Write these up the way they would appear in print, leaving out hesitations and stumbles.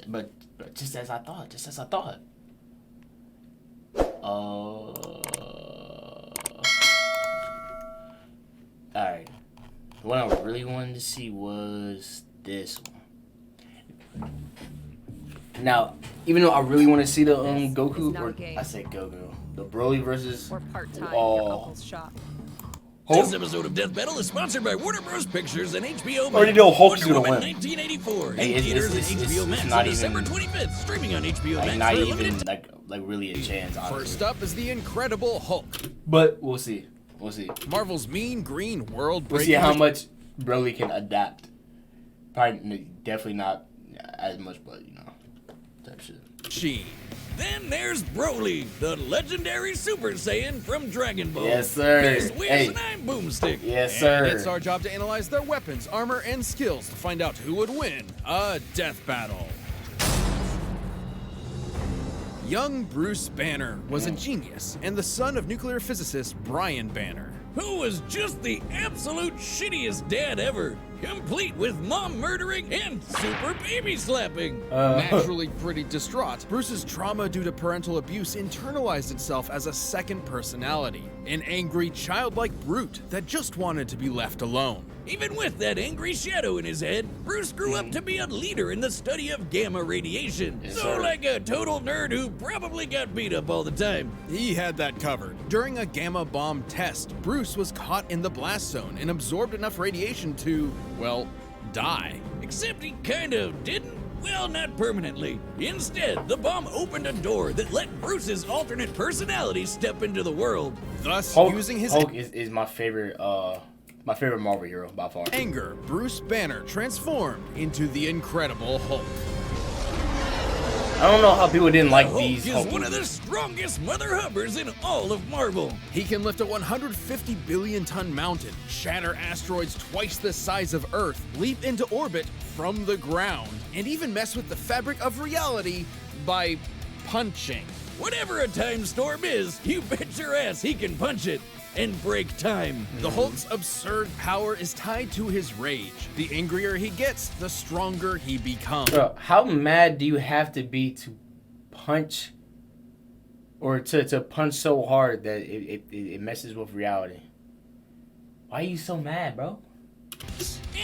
But just as I thought. Alright. What I really wanted to see was this one. Now, even though I really want to see the Goku, or I said Goku, the Broly versus or part-time your uncle's shop. Hulk. This episode of Death Battle is sponsored by Warner Bros. Pictures and HBO Max. Already know Hulk's Wonder gonna Woman win. 1984. Hey, in theaters it's and HBO Max not on December even 25th. Streaming on HBO like Max not for a even limited like really a chance. Honestly. First up is the Incredible Hulk. But we'll see. We'll see. Marvel's mean green world We'll see how much Broly can adapt. Probably, definitely not as much, but you know, type shit. machine. Then there's Broly, the legendary Super Saiyan from Dragon Ball. Yes, sir. He's Wiz Hey. and I'm Boomstick. Yes, And sir. it's our job to analyze their weapons, armor, and skills to find out who would win a death battle. Young Bruce Banner was a genius and the son of nuclear physicist Brian Banner. Who was just the absolute shittiest dad ever, complete with mom murdering and super baby slapping. Naturally pretty distraught, Bruce's trauma due to parental abuse internalized itself as a second personality, an angry, childlike brute that just wanted to be left alone. Even with that angry shadow in his head, Bruce grew up to be a leader in the study of gamma radiation. Yes, So sir. like a total nerd who probably got beat up all the time. He had that covered. During a gamma bomb test, Bruce was caught in the blast zone and absorbed enough radiation to, well, die. Except he kind of didn't. Well, not permanently. Instead, the bomb opened a door that let Bruce's alternate personality step into the world. Thus, Hulk, using his Hulk is my favorite Marvel hero by far. anger, Bruce Banner transformed into the Incredible Hulk. I don't know how people didn't like Hulk these is Hulk one of the movies. strongest mother hubbers in all of Marvel. He can lift a 150 billion ton mountain, shatter asteroids twice the size of Earth, leap into orbit from the ground, and even mess with the fabric of reality by punching. Whatever a time storm is, you bet your ass he can punch it and break time. The Hulk's absurd power is tied to his rage. The angrier he gets, the stronger he becomes. Bro, how mad do you have to be to punch, or to punch so hard that it messes with reality? Why are you so mad, bro?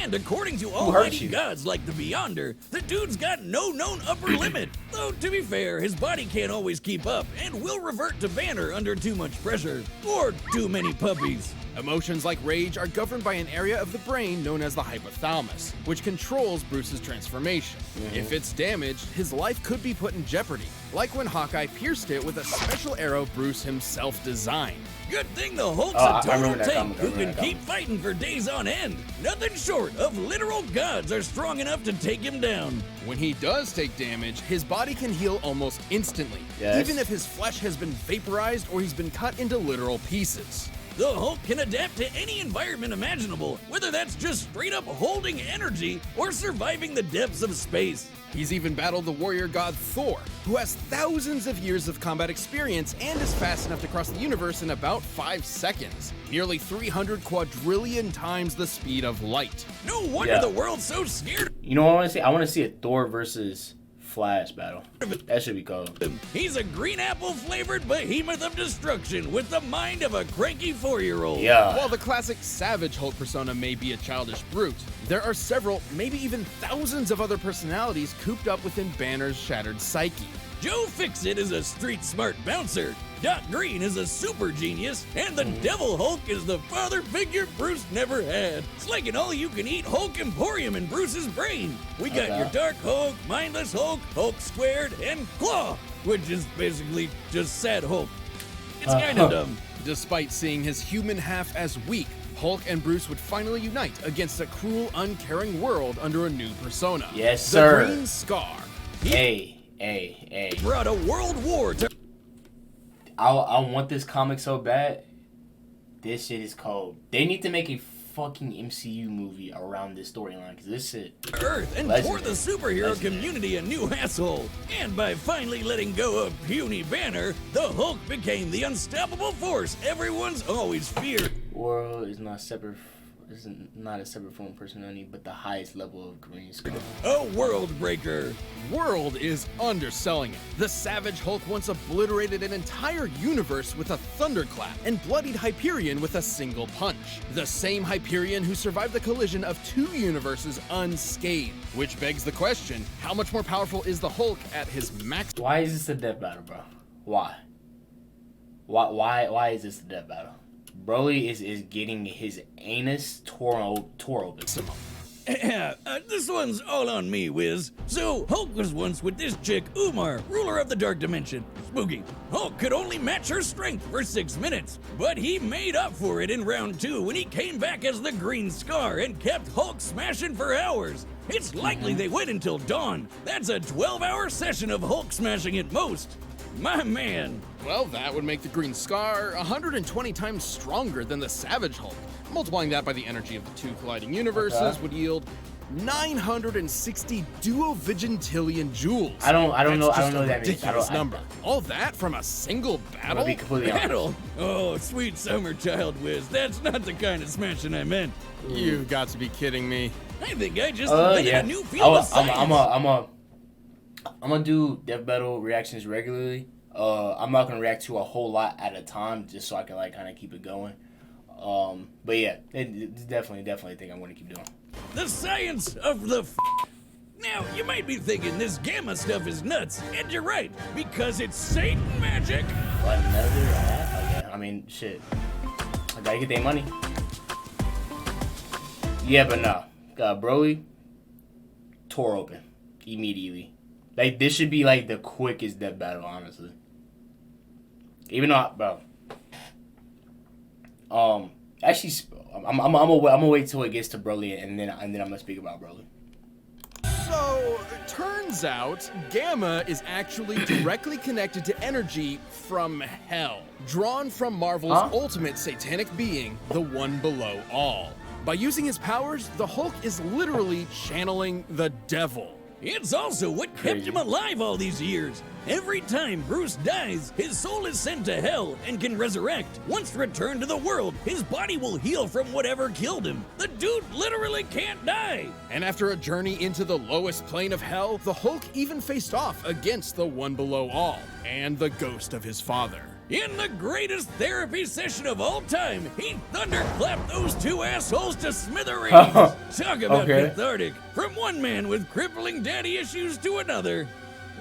And according to hurt almighty you? gods like the Beyonder, the dude's got no known upper limit. Though, to be fair, his body can't always keep up and will revert to Banner under too much pressure. Or too many puppies. Emotions like rage are governed by an area of the brain known as the hypothalamus, which controls Bruce's transformation. If it's damaged, his life could be put in jeopardy, like when Hawkeye pierced it with a special arrow Bruce himself designed. Good thing the Hulk's Oh, I a total remember that tank comic, I who remember can that keep fighting for days on end. Nothing short of literal gods are strong enough to take him down. When he does take damage, his body can heal almost instantly, Yes. even if his flesh has been vaporized or he's been cut into literal pieces. The Hulk can adapt to any environment imaginable, whether that's just straight up holding energy or surviving the depths of space. He's even battled the warrior god Thor, who has thousands of years of combat experience and is fast enough to cross the universe in about 5 seconds, nearly 300 quadrillion times the speed of light. No wonder Yeah. the world's so scared You know what I want to see? I want to see a Thor versus Flash battle. That should be cool. of him. He's a green apple flavored behemoth of destruction with the mind of a cranky 4-year-old. Yeah. While the classic Savage Hulk persona may be a childish brute, there are several, maybe even thousands of other personalities cooped up within Banner's shattered psyche. Joe Fixit is a street smart bouncer. Doc Green is a super genius, and the Devil Hulk is the father figure Bruce never had. It's like an all-you-can-eat Hulk Emporium in Bruce's brain. We got Okay. your Dark Hulk, Mindless Hulk, Hulk Squared, and Claw, which is basically just Sad Hulk. It's kind of dumb. Despite seeing his human half as weak, Hulk and Bruce would finally unite against a cruel, uncaring world under a new persona. Yes, the sir. Green Scar. Hey. Brought a world war to I want this comic so bad. This shit is cold. They need to make a fucking MCU movie around this storyline, because this shit. Earth and tore the superhero community a new asshole. And by finally letting go of puny Banner, the Hulk became the unstoppable force everyone's always feared. World is not separate. is not a separate form of personality, but the highest level of green scar. A world breaker. World is underselling it. The Savage Hulk once obliterated an entire universe with a thunderclap and bloodied Hyperion with a single punch. The same Hyperion who survived the collision of 2 universes unscathed. Which begs the question, how much more powerful is the Hulk at his max? Why is this a death battle, bro? Why is this a death battle? Broly is getting his anus tore open. This one's all on me, Wiz. So, Hulk was once with this chick, Umar, ruler of the Dark Dimension. Spooky. Hulk could only match her strength for 6 minutes, but he made up for it in round 2 when he came back as the Green Scar and kept Hulk smashing for hours. It's likely they went until dawn. That's a 12-hour session of Hulk smashing at most. My man. Well, that would make the Green Scar 120 times stronger than the Savage Hulk. Multiplying that by the energy of the 2 colliding universes would yield 960 duovigintillion joules. I don't know that means. Ridiculous number. All that from a single battle? Be completely Battle? Oh, sweet summer child, Wiz. That's not the kind of smashing I meant. You've got to be kidding me. I think I just invented a new field of science. I'm gonna do death battle reactions regularly. I'm not gonna react to a whole lot at a time, just so I can like kind of keep it going. But yeah, it's definitely a thing I'm gonna keep doing. The science of the Now, you might be thinking this gamma stuff is nuts, and you're right, because it's Satan magic. Another okay, I mean, shit. I gotta get their money. Yeah, but no. Broly tore open immediately. Like, this should be, like, the quickest death battle, honestly. Even though, bro. Actually, I'm gonna wait till it gets to Broly, and then I'm gonna speak about Broly. So, it turns out, Gamma is actually directly connected to energy from hell, drawn from Marvel's ultimate satanic being, the One Below All. By using his powers, the Hulk is literally channeling the devil. It's also what kept him alive all these years. Every time Bruce dies, his soul is sent to hell and can resurrect. Once returned to the world, his body will heal from whatever killed him. The dude literally can't die. And after a journey into the lowest plane of hell, the Hulk even faced off against the One Below All and the ghost of his father. In the greatest therapy session of all time, he thunderclapped those 2 assholes to smithereens. Talk about cathartic. From one man with crippling daddy issues to another.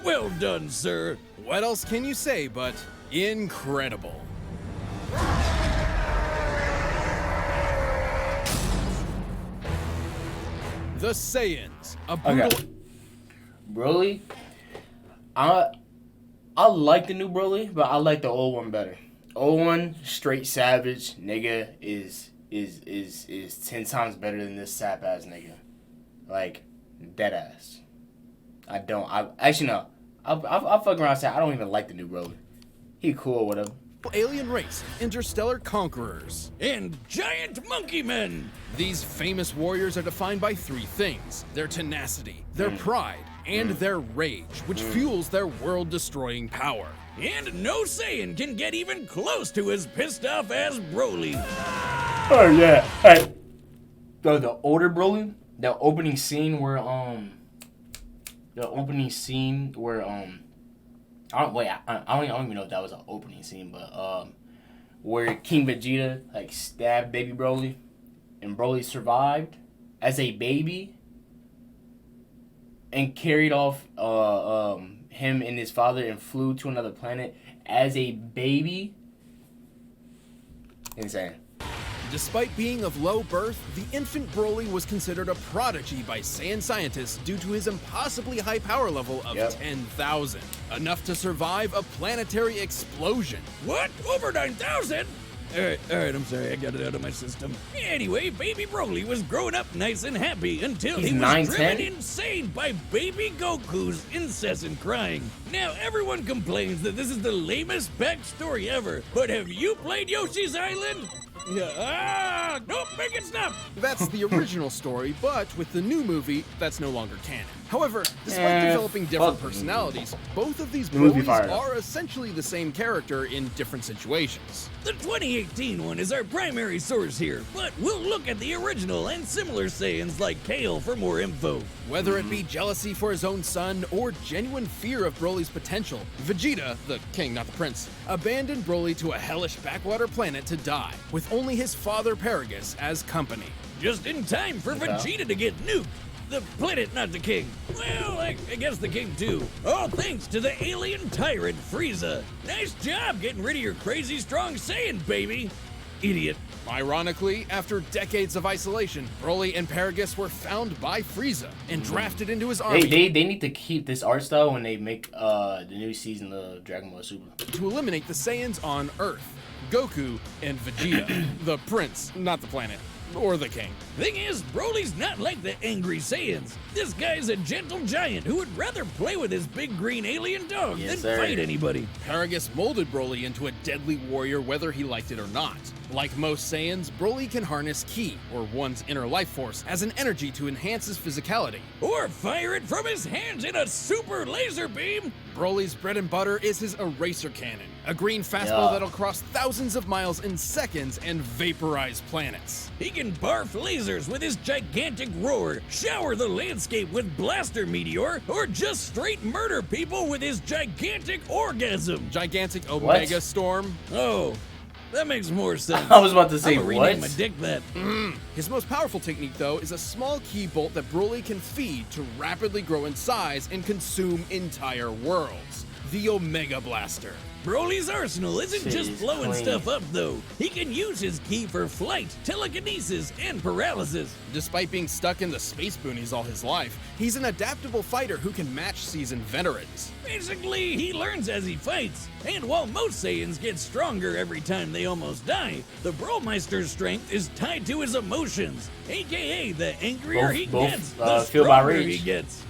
Well done, sir. What else can you say but incredible? The Saiyans, a brutal... Broly, I like the new Broly, but I like the old one better. Old one, straight savage, nigga, is 10 times better than this sap ass nigga. Like, dead ass. Actually no. I'll fuck around and say I don't even like the new Broly. He cool with him. Alien race, interstellar conquerors, and giant monkey men. These famous warriors are defined by 3 things: their tenacity, their pride, and their rage, which fuels their world-destroying power. And no Saiyan can get even close to as pissed off as Broly. Oh yeah. Hey. The older Broly, the opening scene where I don't even know if that was an opening scene, but where King Vegeta like stabbed baby Broly, and Broly survived as a baby and carried off him and his father and flew to another planet as a baby. Insane. Despite being of low birth, the infant Broly was considered a prodigy by Saiyan scientists due to his impossibly high power level of 10,000, enough to survive a planetary explosion. What? Over 9,000? Alright, I'm sorry, I got it out of my system. Anyway, baby Broly was growing up nice and happy until he was driven insane by baby Goku's incessant crying. Now, everyone complains that this is the lamest backstory ever, but have you played Yoshi's Island? Yeah. Nope, make it stop. That's the original story, but with the new movie, that's no longer canon. However, despite developing different personalities, both of these Brolys are essentially the same character in different situations. The 2018 one is our primary source here, but we'll look at the original and similar Saiyans like Kale for more info. Whether it be jealousy for his own son or genuine fear of Broly's potential, Vegeta, the king not the prince, abandoned Broly to a hellish backwater planet to die, with only his father Paragus as company. Just in time for Vegeta to get nuked. The planet, not the king. Well, I guess the king too. All thanks to the alien tyrant Frieza. Nice job getting rid of your crazy strong Saiyan, baby. Idiot. Ironically, after decades of isolation, Broly and Paragus were found by Frieza and drafted into his army. They need to keep this art style when they make the new season of Dragon Ball Super. To eliminate the Saiyans on Earth, Goku and Vegeta, the prince, not the planet. Or the king. Thing is, Broly's not like the angry Saiyans. This guy's a gentle giant who would rather play with his big green alien dog than fight anybody. Paragus molded Broly into a deadly warrior whether he liked it or not. Like most Saiyans, Broly can harness Ki, or one's inner life force, as an energy to enhance his physicality. Or fire it from his hands in a super laser beam. Broly's bread and butter is his eraser cannon, a green fastball that'll cross thousands of miles in seconds and vaporize planets. He can barf lasers with his gigantic roar, shower the landscape with blaster meteor, or just straight murder people with his gigantic orgasm. Gigantic Omega Storm. Oh, that makes more sense. I was about to say, I'm gonna rename my dick that. His most powerful technique, though, is a small ki bolt that Broly can feed to rapidly grow in size and consume entire worlds. The Omega Blaster. Broly's arsenal isn't just blowing clean. stuff up, though. He can use his ki for flight, telekinesis, and paralysis. Despite being stuck in the space boonies all his life, he's an adaptable fighter who can match seasoned veterans. Basically, he learns as he fights. And while most Saiyans get stronger every time they almost die, the Bromeister's strength is tied to his emotions, aka the angrier he gets, the stronger he gets.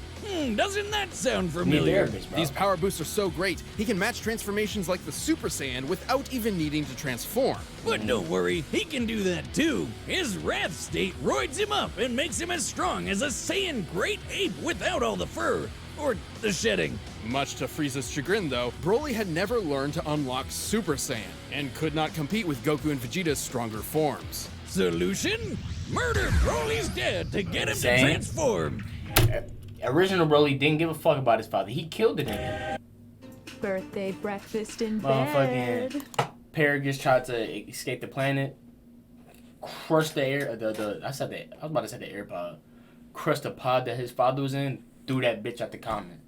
Doesn't that sound familiar? These power boosts are so great, he can match transformations like the Super Saiyan without even needing to transform. But don't worry, he can do that too. His Wrath state roids him up and makes him as strong as a Saiyan Great Ape without all the fur. Or the shedding. Much to Frieza's chagrin, though, Broly had never learned to unlock Super Saiyan, and could not compete with Goku and Vegeta's stronger forms. Solution? Murder Broly's dad to get him to transform. Original Broly didn't give a fuck about his father. He killed the nigga. Birthday breakfast in Motherfucking bed. Paragus tried to escape the planet, crush the air. I was about to say the AirPod. Crushed the pod that his father was in. Threw that bitch at the comment.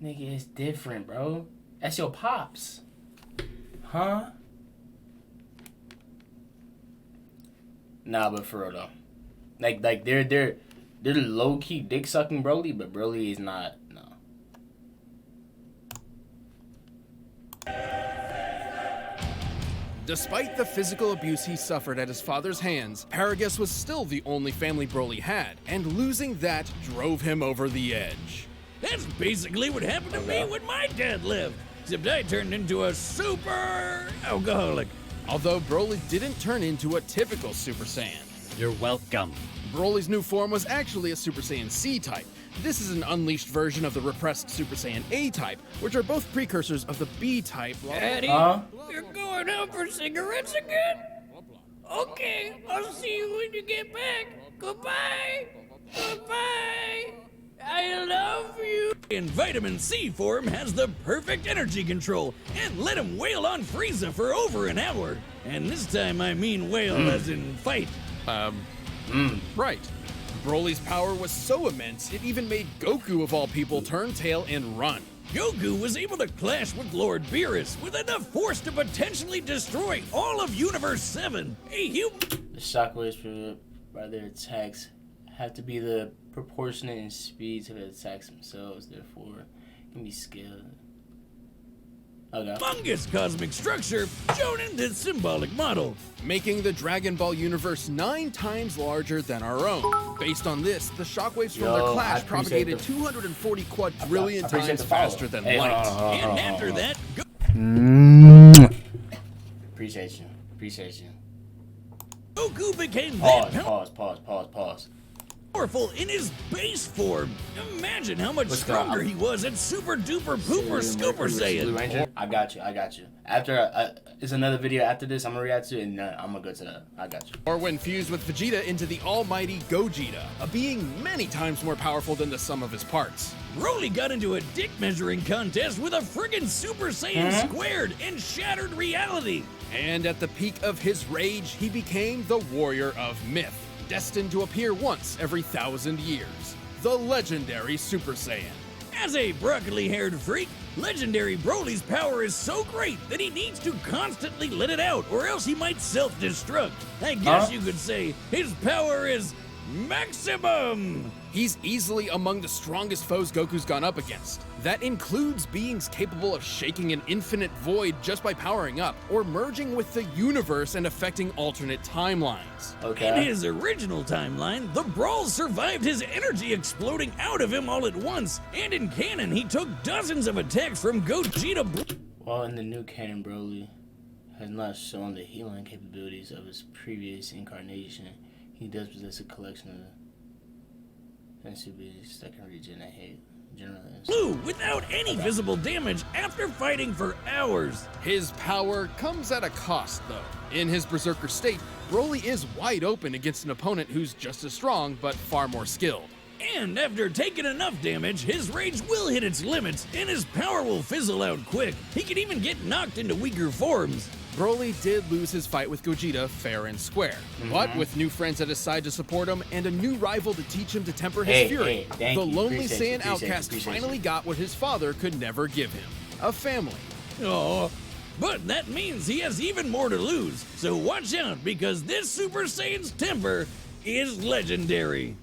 Nigga, it's different, bro. That's your pops. Huh? Nah, but for real though. Like they're low key dick sucking Broly, but Broly is not. No. Despite the physical abuse he suffered at his father's hands, Paragus was still the only family Broly had, and losing that drove him over the edge. That's basically what happened to me when my dad lived, except I turned into a super alcoholic. Although Broly didn't turn into a typical Super Saiyan. You're welcome. Broly's new form was actually a Super Saiyan C-type. This is an unleashed version of the repressed Super Saiyan A-type, which are both precursors of the B-type. Daddy, you're going out for cigarettes again? Okay, I'll see you when you get back. Goodbye. Goodbye. I love you. In Vitamin C form has the perfect energy control and let him wail on Frieza for over an hour. And this time I mean wail as in fight. Right. Broly's power was so immense, it even made Goku, of all people, turn tail and run. Goku was able to clash with Lord Beerus with enough force to potentially destroy all of Universe 7. The shockwaves by their attacks have to be the proportionate in speed to the attacks themselves, therefore can be scaled. Okay. Fungus cosmic structure shown in this symbolic model, making the Dragon Ball universe 9 times larger than our own. Based on this, the shockwaves from their clash propagated 240 quadrillion times faster than light. And after that, Appreciate you. Goku became that Pause. powerful in his base form. Imagine how much stronger he was at Super Duper Pooper Scooper Saiyan. Blue Ranger? I got you. After it's another video after this, I'm gonna react to it, and I'm gonna go to that. I got you. Or when fused with Vegeta into the almighty Gogeta, a being many times more powerful than the sum of his parts. Broly got into a dick measuring contest with a friggin' Super Saiyan squared and shattered reality. And at the peak of his rage, he became the Warrior of Myth, destined to appear once every 1,000 years. The legendary Super Saiyan. As a broccoli-haired freak, legendary Broly's power is so great that he needs to constantly let it out, or else he might self-destruct. I guess you could say his power is maximum! He's easily among the strongest foes Goku's gone up against. That includes beings capable of shaking an infinite void just by powering up, or merging with the universe and affecting alternate timelines. In his original timeline, the Brawl survived his energy exploding out of him all at once, and in canon, he took dozens of attacks from Gogeta. While in the new canon, Broly has not shown the healing capabilities of his previous incarnation, he does possess a collection of Super that can regenerate Blue without any visible damage after fighting for hours. His power comes at a cost, though. In his berserker state, Broly is wide open against an opponent who's just as strong, but far more skilled. And after taking enough damage, his rage will hit its limits, and his power will fizzle out quick. He can even get knocked into weaker forms. Broly did lose his fight with Gogeta fair and square, but with new friends at his side to support him and a new rival to teach him to temper his fury, the lonely Saiyan outcast finally got what his father could never give him: a family. Oh, but that means he has even more to lose, so watch out, because this Super Saiyan's temper is legendary.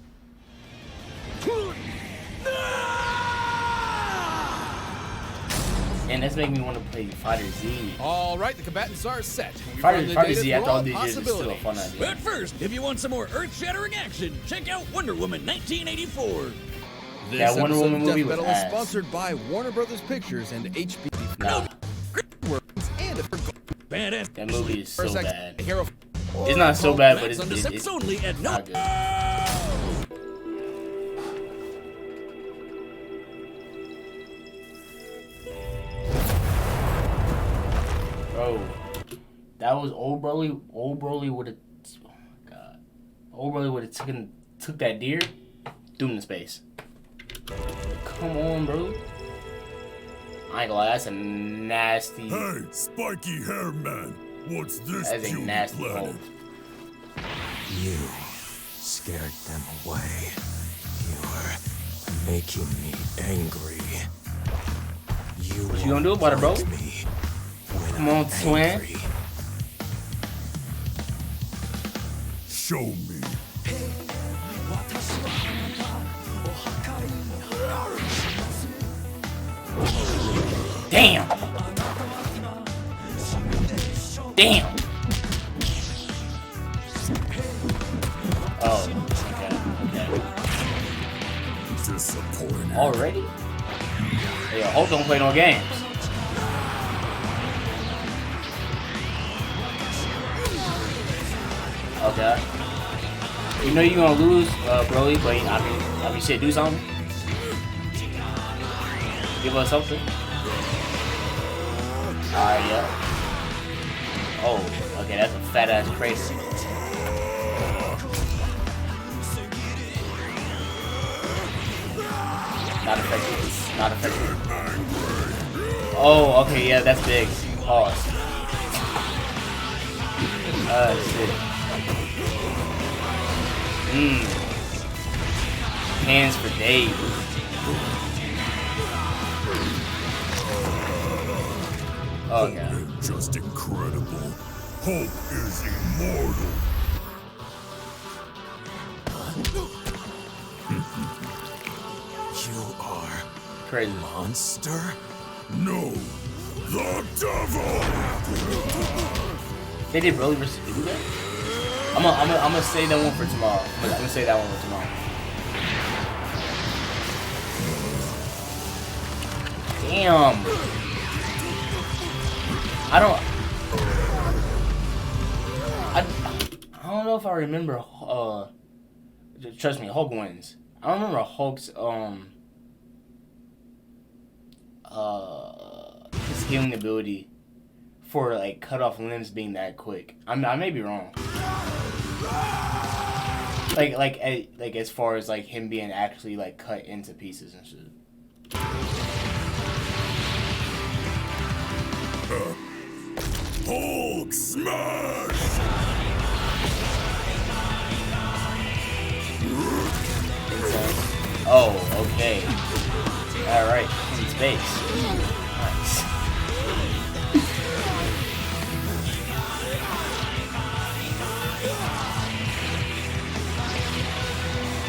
And that's making me want to play Fighter Z. All right, the combatants are set. Fighter Z after all these years is still a fun idea. But first, if you want some more earth-shattering action, check out Wonder Woman 1984. This Wonder Woman movie was is sponsored by Warner Brothers Pictures and HBO. Nah. Badass. That movie is so bad. Hero. It's not so bad, but it's only at not good. Bro, that was old Broly. Old Broly would have, oh my god, old Broly would have took that deer, threw him in space. Come on, bro. I ain't gonna lie, that's a nasty. Hey, spiky hair man, what's this? That's a nasty hole. You scared them away. You were making me angry. What you gonna do about it, bro? Come on, twin. Show me. Damn. Damn. Oh, okay. Disappointed. Already? Yeah, Hulk don't play no games. Okay. You know you're gonna lose, Broly, but I mean, shit, do something. Give us something. Alright, yeah. Oh, okay, that's a fat ass crater. Not effective. Not effective. Oh, okay, yeah, that's big. Pause. Shit. Hands for days. Oh, God. Just incredible. Hope is immortal. You are Crazy. monster? No, the devil. They did really do that? I'm gonna say that one for tomorrow. I'm gonna say that one for tomorrow. Damn. I don't know know if I remember. Trust me, Hulk wins. I don't remember Hulk's his healing ability for like cut off limbs being that quick. I may be wrong. Like as far as like him being actually like cut into pieces and shit. Hulk smash! Oh, okay. Alright, in space. Nice.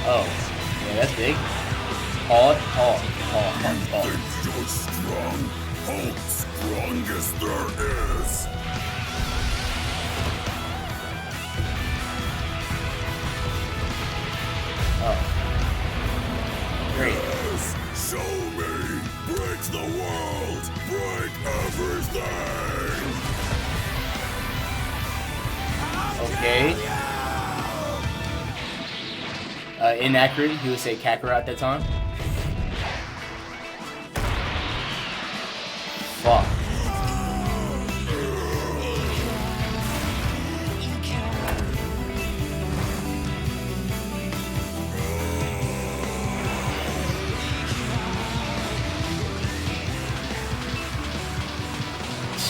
Oh, yeah, that's big. Hard. Think you're strong? Hulk, strongest there is! Oh. Great. Yes! Show me! Break the world! Break everything! Okay. Inaccurate. He would say Kakarot at that time. Fuck.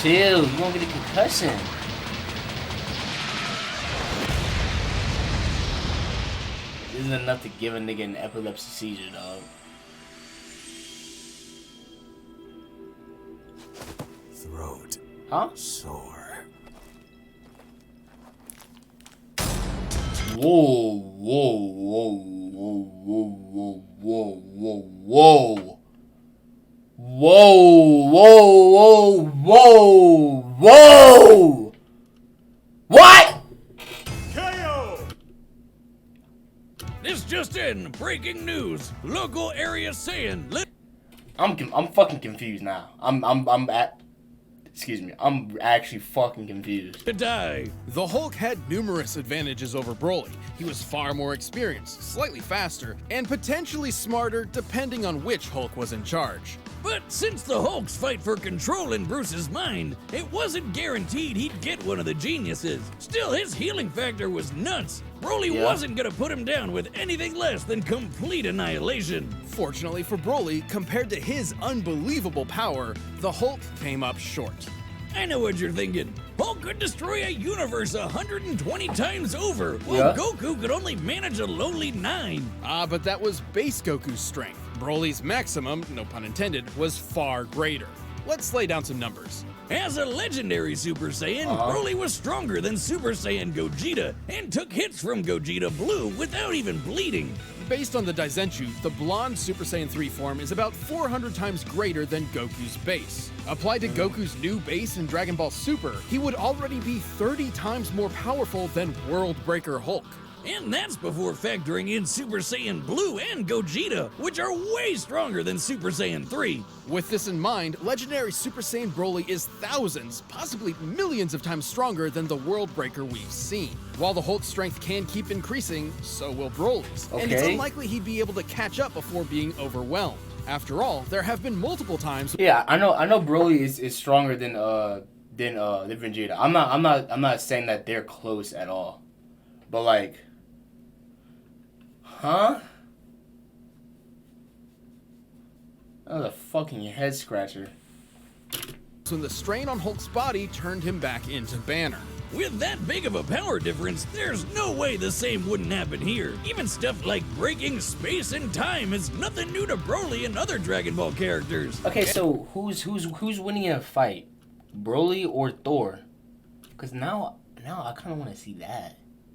Chill, you won't get a concussion. This isn't enough to give a nigga an epilepsy seizure, dog. Throat. Huh? Sore. Whoa, whoa, whoa, whoa, whoa, whoa, whoa, whoa. Whoa, whoa, whoa, whoa, whoa! What? KO! This just in, breaking news. Local area saying... I'm fucking confused now. Excuse me. I'm actually fucking confused. to die. The Hulk had numerous advantages over Broly. He was far more experienced, slightly faster, and potentially smarter depending on which Hulk was in charge. But since the Hulk's fight for control in Bruce's mind, it wasn't guaranteed he'd get one of the geniuses. Still, his healing factor was nuts. Broly wasn't gonna put him down with anything less than complete annihilation. Fortunately for Broly, compared to his unbelievable power, the Hulk came up short. I know what you're thinking. Hulk could destroy a universe 120 times over, while Goku could only manage a lowly 9. But that was base Goku's strength. Broly's maximum, no pun intended, was far greater. Let's lay down some numbers. As a legendary Super Saiyan, Broly was stronger than Super Saiyan Gogeta and took hits from Gogeta Blue without even bleeding. Based on the Daizenshuu, the blonde Super Saiyan 3 form is about 400 times greater than Goku's base. Applied to Goku's new base in Dragon Ball Super, he would already be 30 times more powerful than World Breaker Hulk. And that's before factoring in Super Saiyan Blue and Gogeta, which are way stronger than Super Saiyan 3. With this in mind, legendary Super Saiyan Broly is thousands, possibly millions of times stronger than the World Breaker we've seen. While the Hulk's strength can keep increasing, so will Broly's. And it's unlikely he'd be able to catch up before being overwhelmed. After all, there have been multiple times. Yeah, I know Broly is stronger than Vegeta. I'm not saying that they're close at all. But like, huh? That was a fucking head scratcher. When the strain on Hulk's body turned him back into Banner. With that big of a power difference, there's no way the same wouldn't happen here. Even stuff like breaking space and time is nothing new to Broly and other Dragon Ball characters. Okay, so who's winning in a fight, Broly or Thor? Because now I kind of want to see that.